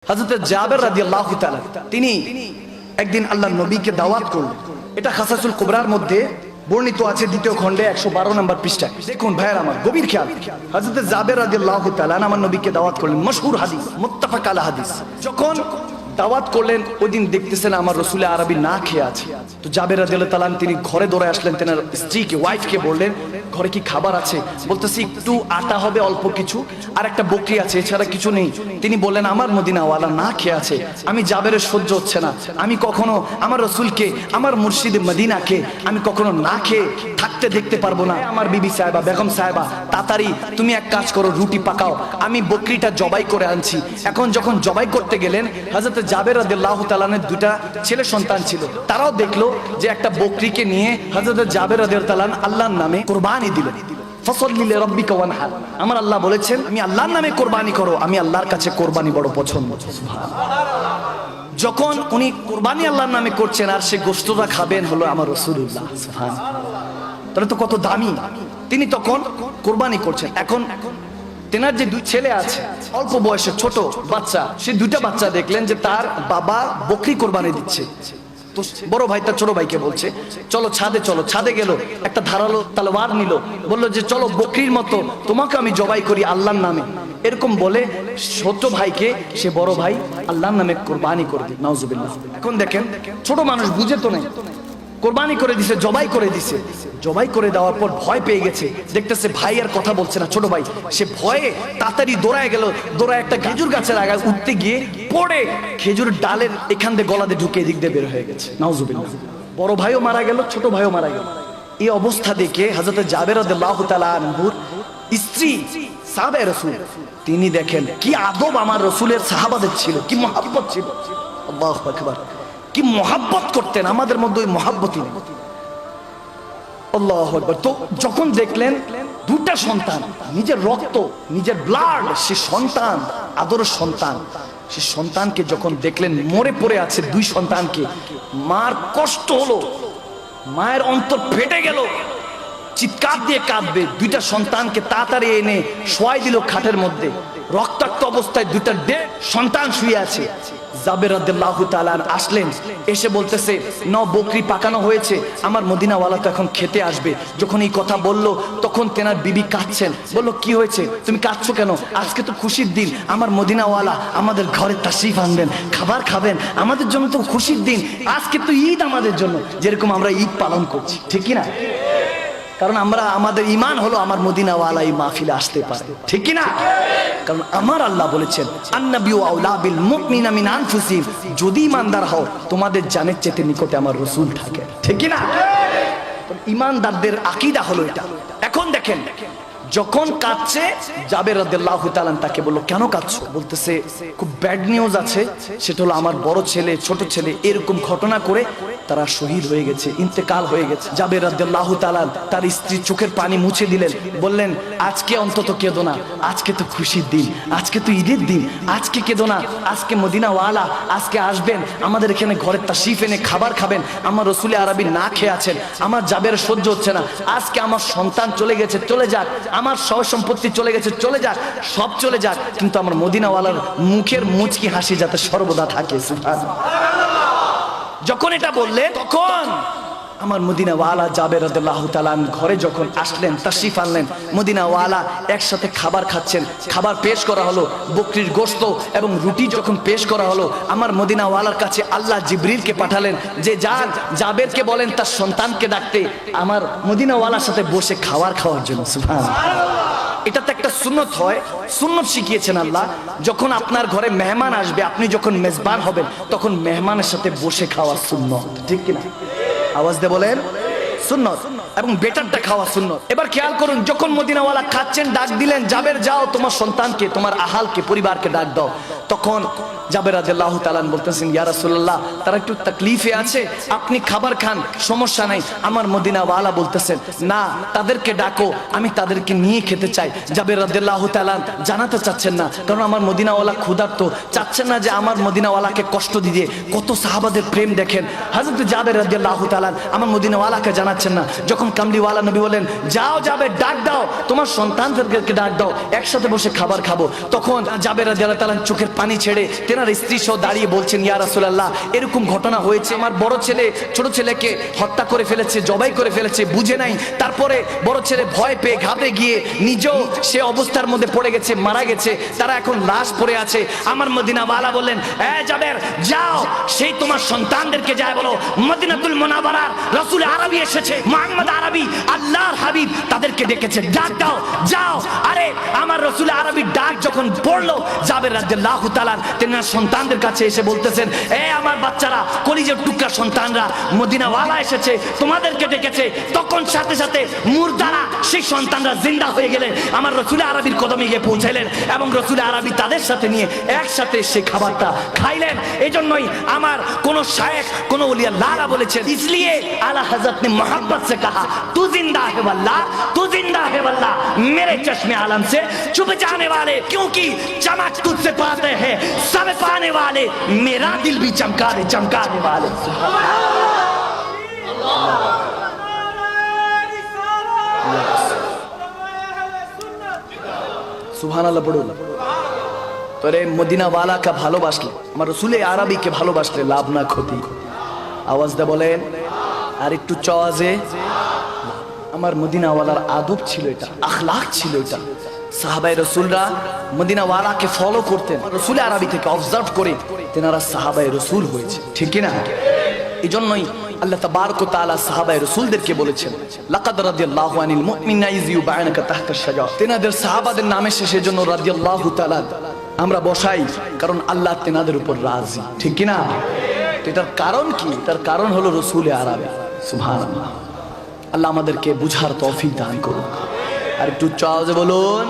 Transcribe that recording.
হযরত জাবের রাদিয়াল্লাহু তাআলা তিনি একদিন আল্লাহর নবীকে দাওয়াত করলেন। এটা খাসাসুল কুবরার মধ্যে বর্ণিত আছে, দ্বিতীয় খণ্ডে 112 নম্বর পৃষ্ঠায়। দেখুন ভাইয়ের আমার, গভীর খেয়াল। হযরত জাবের রাদিয়াল্লাহু তাআলা আমার নবীকে দাওয়াত করলেন, মশহুর হাদিস, মুত্তাফাক আলা হাদিস। যখন দাওয়াত করলেন, ওই দিন দেখতেছেন আমার রাসূল আরবি না খেয়ে আছে। তো জাবের রাদিয়াল্লাহু তাআলা তিনি ঘরে দৌড়ে আসলেন, তেনার স্ত্রীকে, ওয়াইফকে বললেন, ঘরে কি খাবার আছে? বলতেছি একটু আটা হবে, অল্প কিছু, আর একটা বকরি আছে, এছাড়া কিছু নেই। তিনি বললেন, আমার মদিনাওয়ালা না খেয়ে আছে, আমি জাবেরের সহ্য হচ্ছে না, আমি কখনো আমার রাসূলকে, আমার মুর্শিদে মদিনাকে আমি কখনো না খেয়ে থাকতে দেখতে পারবো না। আমার বিবি সাহেবা, বেগম সাহেবা, তাড়াতাড়ি তুমি এক কাজ করো, রুটি পাকাও, আমি বকরিটা জবাই করে আনছি। এখন যখন জবাই করতে গেলেন, হযরত জাবের রাদিয়াল্লাহু তাআলার দুইটা ছেলে সন্তান ছিল, তারাও দেখলো যে একটা বকরিকে নিয়ে হযরত জাবের রাদিয়াল্লাহু তাআলা আল্লাহর নামে কুরবানি দিলেন। ফাসাল্লি লিরাব্বিকা ওয়ানহার। আমার আল্লাহ বলেছেন, আমি আল্লাহর নামে কুরবানি করো, আমি আল্লাহর কাছে কুরবানি বড় পছন্দ। সুবহানাল্লাহ। যখন উনি কুরবানি আল্লাহর নামে করছেন, আর সে গোশতটা খাবেন হলো আমার রাসূলুল্লাহ। সুবহানাল্লাহ। তাহলে তো কত দামি। তিনি তখন কুরবানি করছেন। এখন তেনার যে দুই ছেলে আছে, অল্প বয়সের ছোট বাচ্চা, সেই দুইটা বাচ্চা দেখলেন যে তার বাবা বকরি কোরবানি দিচ্ছে। তো বড় ভাই তার ছোট ভাইকে বলছে, চলো ছাদে চলো। ছাদে গেল, একটা ধারালো তলোয়ার নিল, বললো যে চলো বকরির মতো তোমাকে আমি জবাই করি আল্লাহর নামে। এরকম বলে ছোট ভাইকে সে বড় ভাই আল্লাহর নামে কোরবানি করে দিল। নাউজুবিল্লাহ। এখন দেখেন, ছোট মানুষ বুঝে তো নেই, কোরবানি করে দিছে, জবাই করে দিছে। জবাই করে দেওয়ার পর ভয় পেয়ে গেছে, দেখতেছে ভাই আর কথা বলছে না, ছোট ভাই, সে ভয়ে তাড়াতাড়ি দৌড়ায় গেল। দৌড়ায় একটা খেজুর গাছের আগায় উঠতে গিয়ে পড়ে খেজুর ডালের এখান দিয়ে গলাতে ঢুকে এদিক দিয়ে বের হয়ে গেছে। নাউজুবিল্লাহ। বড় ভাইও মারা গেল, ছোট ভাইও মারা গেল। এই অবস্থা দেখে হযরত জাবের রাদিয়াল্লাহু তাআলা আনহুর স্ত্রী সাহাবা রাসূল, তিনি দেখেন কি আদব আমার রাসূলের সাহাবাদের ছিল, কি মহব্বত ছিল। আল্লাহু আকবার। কি মহব্বত করতেন, আমাদের মধ্যে ওই মহব্বতই নেই। আল্লাহু আকবার। তো যখন দেখলেন দুটা সন্তান, নিজের রক্ত, নিজের ব্লাড, সে সন্তান, আদরের সন্তান, সে সন্তানকে যখন দেখলেন মরে পড়ে আছে, দুই সন্তানকে, মার কষ্ট হলো, মায়ের অন্তর ফেটে গেল, চিৎকার দিয়ে কাঁদবে। দুইটা সন্তানকে তাড়াতাড়ি এনে শোয়াই দিল খাটের মধ্যে। রক্তাক্ত অবস্থায় দুইটা সন্তান শুয়ে আছে। জাবের রাদিয়াল্লাহু তাআলা আসলেন, এসে বলতেছে, বকরি পাকানো হয়েছে, আমার মদিনাওয়ালা তো এখন খেতে আসবে। যখন এই কথা বলল, তখন তেনার বিবি কাঁদছেন। বলল, কি হয়েছে, তুমি কাঁদছো কেন? আজকে তো খুশির দিন, আমার মদিনাওয়ালা আমাদের ঘরে তাশরিফ আনবেন, খাবার খাবেন, আমাদের জন্য তো খুশির দিন, আজকে তো ঈদ আমাদের জন্য, যেরকম আমরা ঈদ পালন করছি, ঠিক কি না? কারণ আমরা, আমাদের ঈমান হলো আমার মদিনাওয়ালা এই মাহফিলে আসতে পারে, ঠিক কি না? কারণ আমার আল্লাহ বলেছেন, আন্নাবিয়্যু আওলা বিল মুমিনিনা মিন আনফুসিহিম, যদি ঈমানদার হও তোমাদের জানের চেয়ে নিকটে আমার রাসূল থাকে, ঠিক কি না? ঈমানদারদের আকীদা হলো এটা। এখন দেখেন, যখন কাঁদছে, জাবের রাদিয়াল্লাহু তাআলা তাকে বলল, কেন কাঁদছো? বলতেছে, খুব ব্যাড নিউজ আছে, সেটা হলো আমার বড় ছেলে, ছোট ছেলে এরকম ঘটনা করে তারা শহীদ হয়ে গেছে, ইন্তেকাল হয়ে গেছে। জাবের রাদিয়াল্লাহু তাআলা তার স্ত্রীর চোখের পানি মুছে দিলেন, বললেন, আজকে অন্তত কেঁদো না, আজকে তো খুশির দিন, আজকে তো ঈদের দিন, আজকে কেঁদো না, আজকে মদিনাওয়ালা আজকে আসবেন, আমাদের এখানে ঘরের তাশরিফ এনে খাবার খাবেন, আমার রাসূল আরবি না খেয়ে আছেন, আমার জাবের সহ্য হচ্ছে না, আজকে আমার সন্তান চলে গেছে, চলে যাক, আমার সয় সম্পত্তি চলে গেছে, চলে যাক, সব চলে যাক, কিন্তু আমার মদিনাওয়ালার মুখের মুচকি হাসি যাতে সর্বদা থাকে। সুবহানাল্লাহ। যখন এটা বললে, তখন আমার মদিনাওয়ালা জাবের রাদিয়াল্লাহু তাআলা ঘরে যখন আসলেন, তাশরিফ আনলেন, মদিনাওয়ালা একসাথে খাবার খাচ্ছেন, খাবার পেশ করা হলো, বকরির গোশত এবং রুটি যখন পেশ করা হলো, আমার মদিনাওয়ালার কাছে আল্লাহ জিবরিলকে পাঠালেন যে যান, জাবেরকে বলেন তার সন্তানকে ডাকতে, আমার মদিনাওয়ালার সাথে বসে খাবার খাওয়ার জন্য। সুবহানাল্লাহ। এটা তো একটা সুন্নত হয়, সুন্নত শিখিয়েছেন আল্লাহ। যখন আপনার ঘরে মেহমান আসবে, আপনি যখন মেজবান হবেন, তখন মেহমানের সাথে বসে খাওয়া সুন্নত, ঠিক কিনা? আওয়াজ দিয়ে বলেন, সুন্নত, এবং বেটারটা খাওয়া সুন্নত। এবার খেয়াল করুন, যখন মদিনাওয়ালা খাচ্ছেন, ডাক দিলেন, জাবের যাও, তোমার সন্তানকে, তোমার আহালকে, পরিবারকে ডাক দাও। তখন জাবের রাদিয়াল্লাহু তাআলা বলতেছেন, ইয়া রাসূলুল্লাহ, তারা একটু তাকলিফে আছে, আপনি খাবার খান, সমস্যা নাই। আমার মদিনাওয়ালা বলতেছেন, না, তাদেরকে ডাকো, আমি তাদেরকে নিয়ে খেতে চাই। জাবের রাদিয়াল্লাহু তাআলা জানাতে চাচ্ছেন না, কারণ আমার মদিনাওয়ালা ক্ষুধার্ত, চাচ্ছেন না যে আমার মদিনাওয়ালাকে কষ্ট দিয়ে। কত সাহাবাদের প্রেম দেখেন। হযরত জাবের রাদিয়াল্লাহু তাআলা আমার মদিনাওয়ালাকে জানাচ্ছেন না। যখন যখন কামলিওয়ালা নবী বলেন যাও যাবে ডাক দাও তোমার সন্তানদেরকে ডাক দাও একসাথে বসে খাবার খাবো, তখন জাবের রাদিয়াল্লাহু তাআলা চোখের পানি ছেড়ে তেনার স্ত্রী সহ দাঁড়িয়ে বলছেন ইয়া রাসূলুল্লাহ এরকম ঘটনা হয়েছে, আমার বড় ছেলে ছোট ছেলেকে হত্যা করে ফেলেছে, জবাই করে ফেলেছে, বুঝে নাই, তারপরে বড় ছেলে ভয় পেয়ে ঘাবড়ে গিয়ে নিজেও সে অবস্থার মধ্যে পড়ে গেছে, মারা গেছে, তারা এখন লাশ পড়ে আছে। আমার মদিনাওয়ালা বললেন জাবের যাও সেই তোমার সন্তানদেরকে যায় বলো মদিনাতুল মুনাওয়ারার রাসূল আরবি এসেছে, মুহাম্মদ আরবি আল্লাহর হাবিব তাদেরকে ডেকেছে, ডাক দাও যাও। আরে আমার রাসূল আরবি ডাক যখন পড়লো জাবের রাদিয়াল্লাহু তাআলা তেনার সন্তানদের কাছে এসে বলতেছেন আমার বাচ্চারা কলিজার টুকরা সন্তানরা মদিনাওয়ালা এসেছে তোমাদেরকে ডেকেছে। তখন সাথে সাথে মুর্দারা সেই সন্তানরা জিন্দা হয়ে গেলেন, আমার রাসূল আরবির কদমে গিয়ে পৌঁছাইলেন এবং রাসূল আরবি তাদের সাথে নিয়ে একসাথে সেই খাবারটা খাইলেন। এই জন্যই আমার কোন শায়েখ কোন ওলি আল্লাহ বলেছেন इसलिए आला हजरत ने मोहब्बत से कहा तू जिंदा है वल्लाह तू जिंदा है वल्लाह मेरे चश्मे आलम से छुप जाने वाले, क्योंकि चमक तुझसे पाते हैं सब पाने वाले, मेरा दिल भी चमकाने वाले। সুবহানাল্লাহ পড়ুন। তোরে মদিনাওয়ালাকে ভালোবাসলে আমার রাসূল আরবিকে ভালোবাসলে লাভ না ক্ষতি, আওয়াজ দে বলেন আর একটু চওয়াজে। আমার মদিনাওয়ালার আদব ছিল এটা, আখলাক ছিল এটা। সাহাবায়ে রাসূলরা মদিনাওয়ালাকে ফলো করতেন, রাসূল আরবি থেকে অবজার্ভ করে তেনারা সাহাবায়ে রাসূল হয়েছে, ঠিক কি না? এই জন্যই আল্লাহ তাবারক ওয়া তাআলা সাহাবায়ে রাসূলদেরকে বলেছেন লাকাদ রাদিয়াল্লাহু আনিল মুমিনিনা ইয ইউবাইনুকা তাহতা শাজারা, তেনাদের সাহাবাদের নামে শেষের জন্য রাদিয়াল্লাহু তাআলা আমরা বসাই, কারণ আল্লাহ তেনাদের উপর রাজি, ঠিক কি না? এটার কারণ কি? তার কারণ হলো রাসূল আরবি। সুবহানাল্লাহ। আল্লাহ আমাদেরকে বুঝার তৌফিক দান করুন। আর একটু চাওয়াজে বলুন।